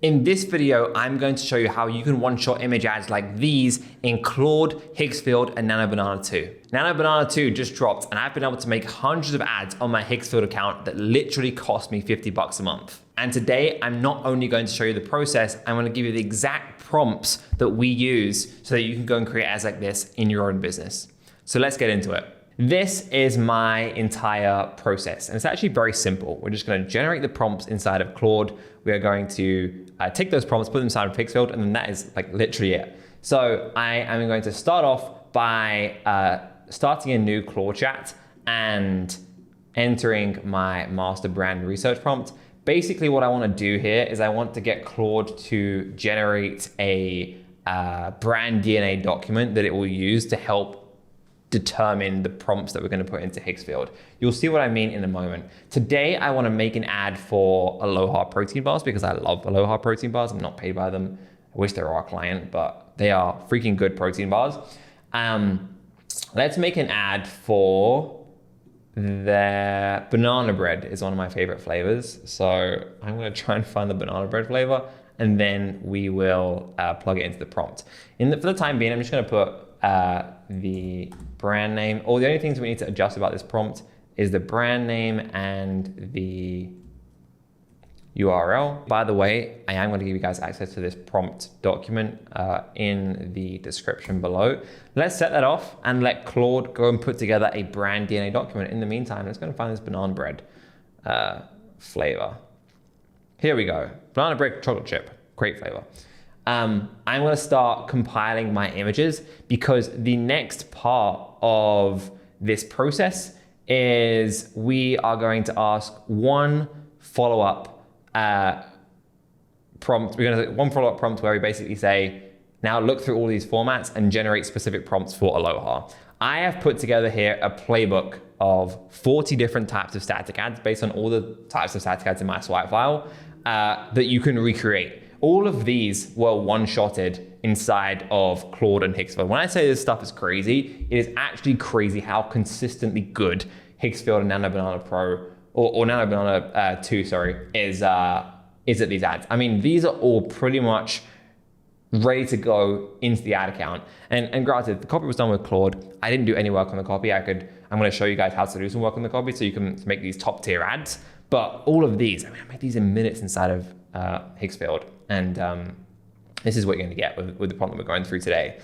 In this video, I'm going to show you how you can one-shot image ads like these in Claude, Higgsfield, and Nano Banana 2. Nano Banana 2 just dropped, and I've been able to make hundreds of ads on my Higgsfield account that literally cost me 50 bucks a month. And today, I'm not only going to show you the process, I'm going to give you the exact prompts that we use so that you can go and create ads like this in your own business. So let's get into it. This is my entire process, and it's actually very simple. We're just going to generate the prompts inside of Claude. We are going to take those prompts, put them inside of Higgsfield, and then that is like literally it. So I am going to start off by starting a new Claude chat and entering my master brand research prompt. Basically what I want to do here is I want to get Claude to generate a brand DNA document that it will use to help determine the prompts that we're going to put into Higgsfield. You'll see what I mean in a moment. Today, I want to make an ad for Aloha protein bars because I love Aloha protein bars. I'm not paid by them. I wish they were our client, but they are freaking good protein bars. Let's make an ad for their banana bread is one of my favorite flavors. So I'm going to try and find the banana bread flavor, and then we will plug it into the prompt. For the time being, I'm just going to put the brand name, or the only things we need to adjust about this prompt is the brand name and the URL. By the way, I am going to give you guys access to this prompt document in the description below. Let's set that off and let Claude go and put together a brand DNA document. In the meantime, let's go and find this banana bread flavor. Here we go. Banana bread chocolate chip, great flavor. I'm going to start compiling my images because the next part of this process is we are going to ask one follow-up prompt. We're going to do one follow-up prompt where we basically say, now look through all these formats and generate specific prompts for Aloha. I have put together here a playbook of 40 different types of static ads based on all the types of static ads in my swipe file that you can recreate. All of these were one-shotted inside of Claude and Higgsfield. When I say this stuff is crazy, it is actually crazy how consistently good Higgsfield and Nano Banana Pro, or Nano Banana 2, sorry, is at these ads. I mean, these are all pretty much ready to go into the ad account. And granted, the copy was done with Claude. I didn't do any work on the copy. I'm going to show you guys how to do some work on the copy so you can make these top tier ads. But all of these, I made these in minutes inside of Higgsfield. And this is what you're going to get with the prompt that we're going through today.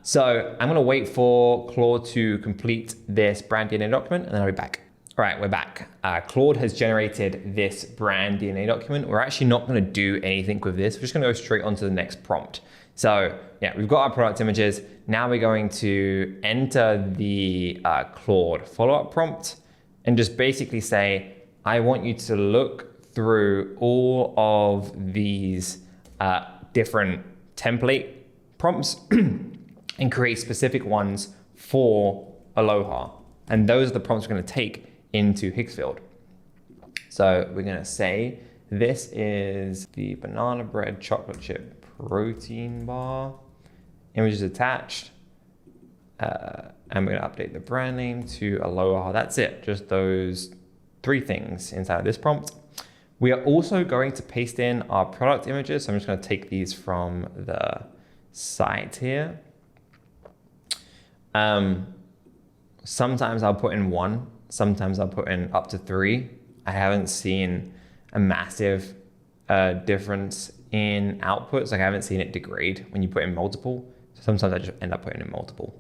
So I'm going to wait for Claude to complete this brand DNA document, and then I'll be back. All right, we're back. Claude has generated this brand DNA document. We're actually not going to do anything with this. We're just going to go straight onto the next prompt. So yeah, we've got our product images. Now we're going to enter the Claude follow-up prompt and just basically say, I want you to look through all of these different template prompts and create specific ones for Aloha. And those are the prompts we're going to take into Higgsfield. So we're going to say, this is the banana bread chocolate chip protein bar, images attached, and we're going to update the brand name to Aloha. That's it, just those 3 things inside of this prompt. We are also going to paste in our product images. So I'm just going to take these from the site here. Sometimes I'll put in 1, sometimes I'll put in up to 3. I haven't seen a massive difference in outputs. Like I haven't seen it degrade when you put in multiple. So sometimes I just end up putting in multiple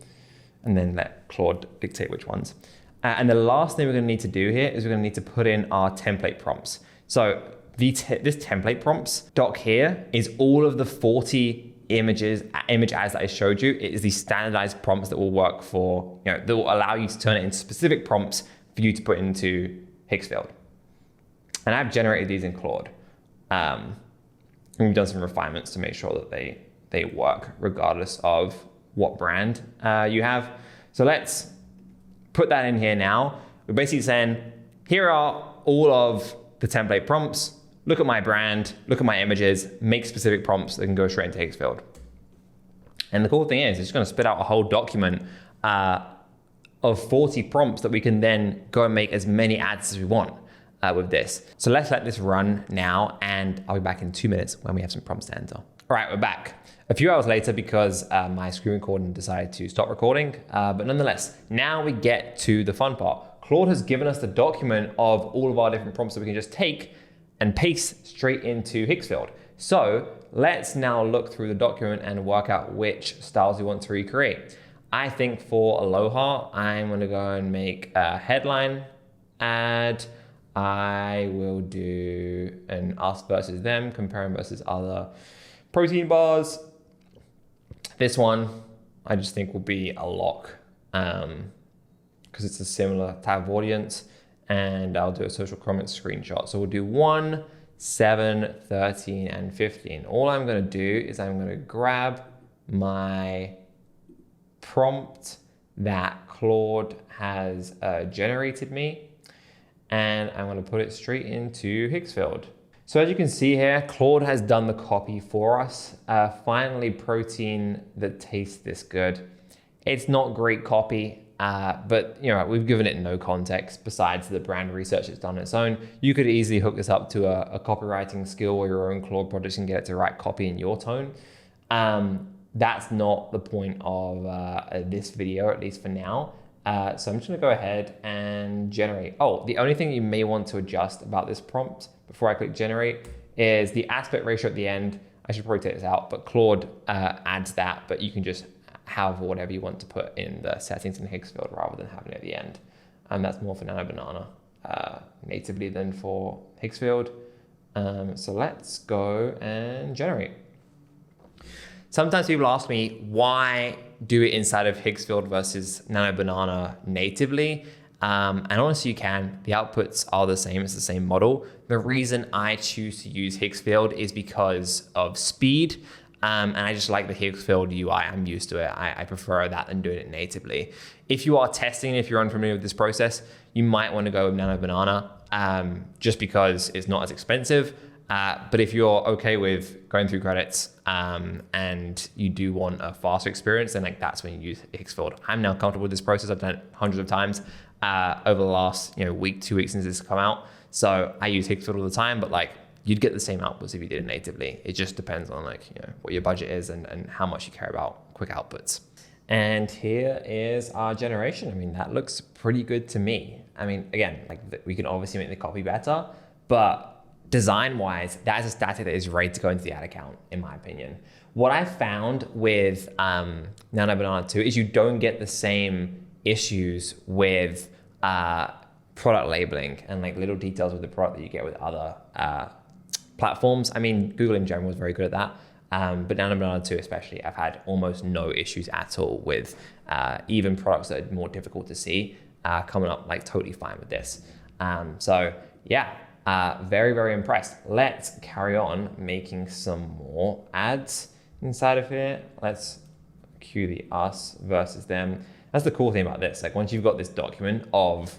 and then let Claude dictate which ones. And the last thing we're going to need to do here is we're going to need to put in our template prompts. So this template prompts doc here is all of the 40 image ads that I showed you. It is the standardized prompts that will work for, that will allow you to turn it into specific prompts for you to put into Higgsfield. And I've generated these in Claude. And we've done some refinements to make sure that they work regardless of what brand you have. So let's put that in here now. We're basically saying, here are all of the template prompts. Look at my brand, look at my images, make specific prompts that can go straight into Higgsfield. And the cool thing is, it's going to spit out a whole document of 40 prompts that we can then go and make as many ads as we want. with this. So let's let this run now, and I'll be back in 2 minutes when we have some prompts to enter. All right, we're back. A few hours later because my screen recording decided to stop recording, but nonetheless, now we get to the fun part. Claude has given us the document of all of our different prompts that we can just take and paste straight into Higgsfield. So let's now look through the document and work out which styles we want to recreate. I think for Aloha, I'm gonna go and make a headline ad. I will do an us versus them, comparing versus other protein bars. This one, I just think will be a lock because it's a similar type of audience, and I'll do a social comment screenshot. So we'll do 1, 7, 13, and 15. All I'm gonna do is I'm gonna grab my prompt that Claude has generated me, and I'm gonna put it straight into Higgsfield. So as you can see here, Claude has done the copy for us. Finally, protein that tastes this good. It's not great copy, but we've given it no context besides the brand research it's done on its own. You could easily hook this up to a copywriting skill or your own Claude project and get it to write copy in your tone. That's not the point of this video, at least for now. So I'm just gonna go ahead and generate. Oh, the only thing you may want to adjust about this prompt before I click generate is the aspect ratio at the end. I should probably take this out, but Claude adds that, but you can just have whatever you want to put in the settings in Higgsfield rather than having it at the end. And that's more for Nano Banana natively than for Higgsfield. So let's go and generate. Sometimes people ask me, why do it inside of Higgsfield versus Nano Banana natively? And honestly, you can. The outputs are the same. It's the same model. The reason I choose to use Higgsfield is because of speed. And I just like the Higgsfield UI. I'm used to it. I prefer that than doing it natively. If you are testing, if you're unfamiliar with this process, you might want to go with Nano Banana just because it's not as expensive. But if you're okay with going through credits and you do want a faster experience, then that's when you use Higgsfield. I'm now comfortable with this process. I've done it hundreds of times over the last week, 2 weeks since this has come out. So I use Higgsfield all the time, but you'd get the same outputs if you did it natively. It just depends on what your budget is and how much you care about quick outputs. And here is our generation. I mean, that looks pretty good to me. I mean, again, we can obviously make the copy better, but design-wise, that is a static that is ready to go into the ad account, in my opinion. What I found with Nano Banana 2 is you don't get the same issues with product labeling and little details with the product that you get with other platforms. I mean, Google in general is very good at that, but Nano Banana 2 especially, I've had almost no issues at all with even products that are more difficult to see coming up totally fine with this. So yeah. Very, very impressed. Let's carry on making some more ads inside of here. Let's cue the us versus them. That's the cool thing about this. Once you've got this document of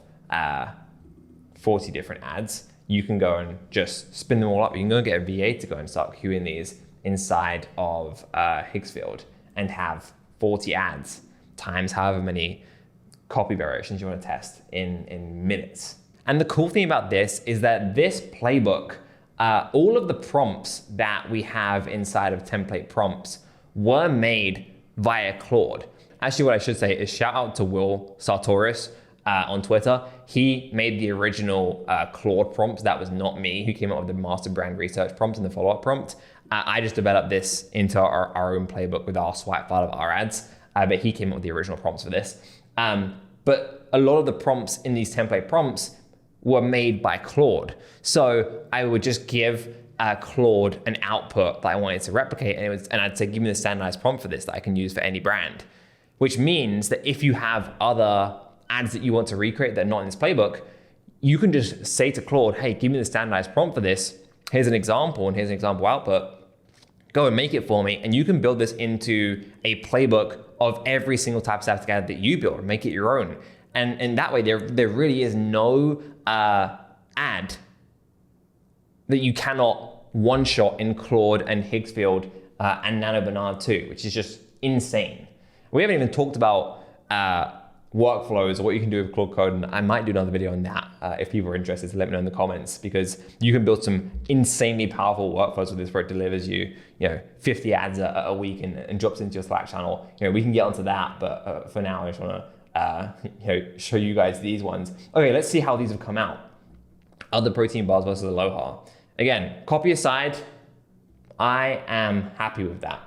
40 different ads, you can go and just spin them all up. You can go and get a VA to go and start queuing these inside of Higgsfield and have 40 ads times however many copy variations you want to test in minutes. And the cool thing about this is that this playbook, all of the prompts that we have inside of template prompts were made via Claude. Actually, what I should say is shout out to Will Sartorius on Twitter. He made the original Claude prompts. That was not me who came up with the master brand research prompt and the follow-up prompt. I just developed this into our own playbook with our swipe file of our ads, but he came up with the original prompts for this. But a lot of the prompts in these template prompts were made by Claude. So I would just give Claude an output that I wanted to replicate, and I'd say, give me the standardized prompt for this that I can use for any brand. Which means that if you have other ads that you want to recreate that are not in this playbook, you can just say to Claude, hey, give me the standardized prompt for this. Here's an example, and here's an example output. Go and make it for me, and you can build this into a playbook of every single type of static ad that you build, make it your own. And that way, there really is no ad that you cannot one-shot in Claude and Higgsfield and Nano Banana 2, which is just insane. We haven't even talked about workflows or what you can do with Claude Code, and I might do another video on that if people are interested. So let me know in the comments, because you can build some insanely powerful workflows with this where it delivers you, 50 ads a week and drops into your Slack channel. We can get onto that, but for now I just want to show you guys these ones. Okay, let's see how these have come out. Other protein bars versus Aloha. Again, copy aside, I am happy with that.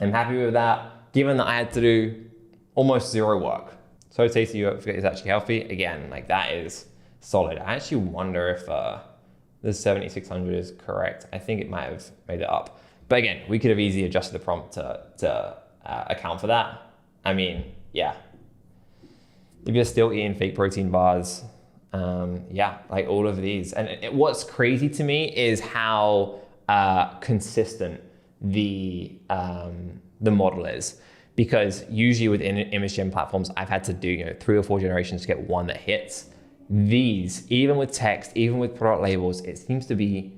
I'm happy with that, given that I had to do almost zero work. So tasty, you forget it's actually healthy. Again, like that is solid. I actually wonder if the 7600 is correct. I think it might have made it up. But again, we could have easily adjusted the prompt to account for that. I mean, yeah. If you're still eating fake protein bars, yeah, like all of these. And what's crazy to me is how consistent the model is. Because usually within image gen platforms, I've had to do 3 or 4 generations to get one that hits. These, even with text, even with product labels, it seems to be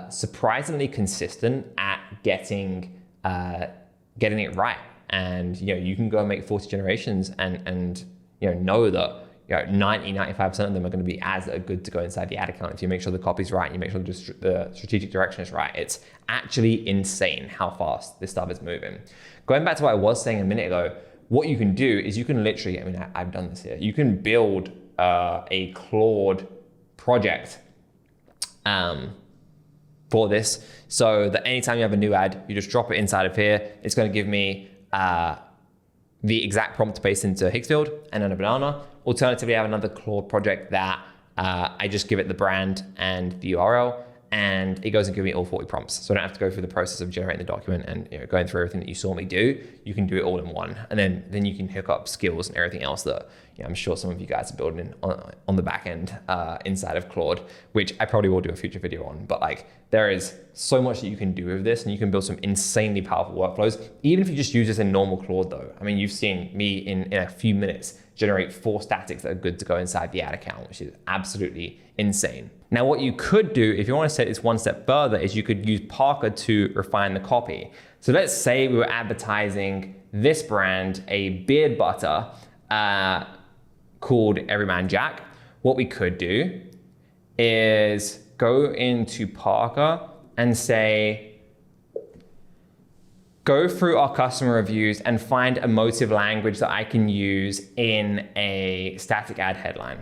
surprisingly consistent at getting it right. And you can go and make 40 generations and know that 90-95% of them are going to be ads that are good to go inside the ad account if you make sure the copy's right and you make sure the strategic direction is right. It's actually insane how fast this stuff is moving. Going back to what I was saying a minute ago, what you can do is you can literally, I've done this here, you can build a Claude project for this, so that anytime you have a new ad, you just drop it inside of here. It's going to give me the exact prompt to paste into Hicksfield and then a banana. Alternatively, I have another Claude project that I just give it the brand and the URL, and it goes and gives me all 40 prompts. So I don't have to go through the process of generating the document and going through everything that you saw me do. You can do it all in one. And then you can hook up skills and everything else that I'm sure some of you guys are building on the back end inside of Claude, which I probably will do a future video on. But like, there is so much that you can do with this, and you can build some insanely powerful workflows, even if you just use this in normal Claude though. You've seen me in a few minutes generate 4 statics that are good to go inside the ad account, which is absolutely insane. Now, what you could do if you want to take this one step further is you could use Parker to refine the copy. So let's say we were advertising this brand, a beard butter called Everyman Jack. What we could do is go into Parker and say, go through our customer reviews and find emotive language that I can use in a static ad headline.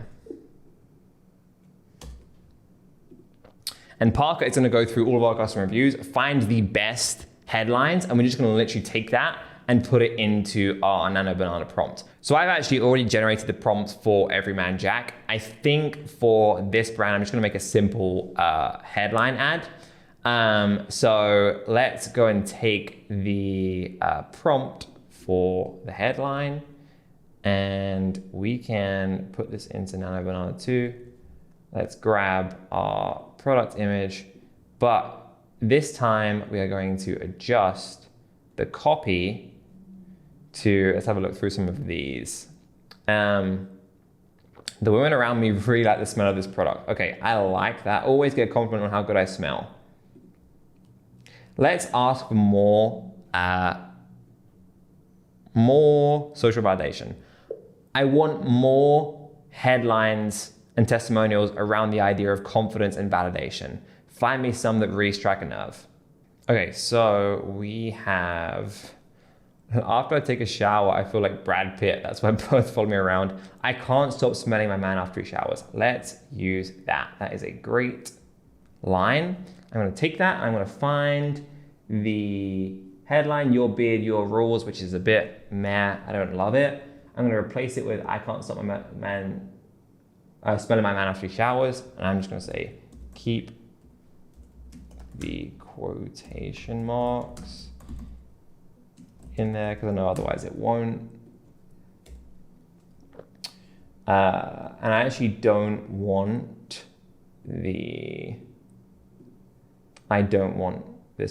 And Parker is going to go through all of our customer reviews, find the best headlines, and we're just going to literally take that and put it into our Nano Banana prompt. So I've actually already generated the prompt for Everyman Jack. I think for this brand, I'm just going to make a simple headline ad. So let's go and take the prompt for the headline, and we can put this into Nano Banana 2. Let's grab our product image, but this time we are going to adjust the copy to, let's have a look through some of these. The women around me really like the smell of this product. Okay, I like that. Always get a compliment on how good I smell. Let's ask for more social validation. I want more headlines and testimonials around the idea of confidence and validation. Find me some that really strike a nerve. Okay, so we have, after I take a shower, I feel like Brad Pitt. That's why both follow me around. I can't stop smelling my man after he showers. Let's use that. That is a great line. I'm gonna take that, and I'm gonna find the headline, Your Beard, Your Rules, which is a bit meh, I don't love it. I'm gonna replace it with, I can't stop my man smelling my man after he showers, and I'm just gonna say, keep the quotation marks in there, because I know otherwise it won't. And I actually don't want this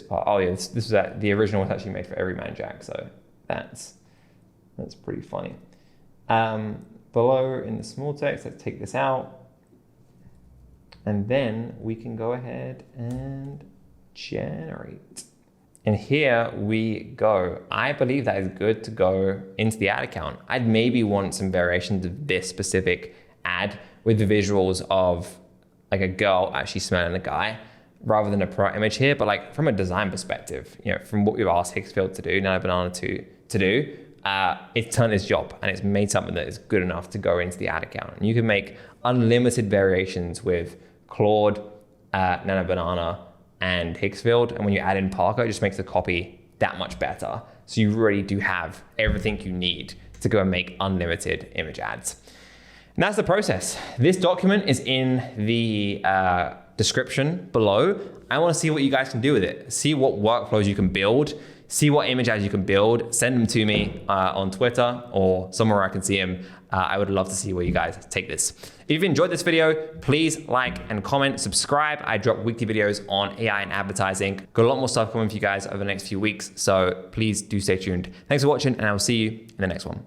part. Oh yeah, this was the original was actually made for Everyman Jack, so that's pretty funny. Below in the small text, let's take this out, and then we can go ahead and generate. And here we go. I believe that is good to go into the ad account. I'd maybe want some variations of this specific ad with the visuals of like a girl actually smelling a guy rather than a pro image here. But like from a design perspective, from what we've asked Hicksfield to do, Nano Banana to do, it's done its job and it's made something that is good enough to go into the ad account. And you can make unlimited variations with Claude, Nano Banana, and Hicksfield. And when you add in Parker, it just makes the copy that much better. So you really do have everything you need to go and make unlimited image ads. And that's the process. This document is in the description below. I want to see what you guys can do with it. See what workflows you can build. See what image ads you can build. Send them to me on Twitter or somewhere where I can see them. I would love to see where you guys take this. If you've enjoyed this video, please like and comment, subscribe. I drop weekly videos on AI and advertising. Got a lot more stuff coming for you guys over the next few weeks. So please do stay tuned. Thanks for watching and I will see you in the next one.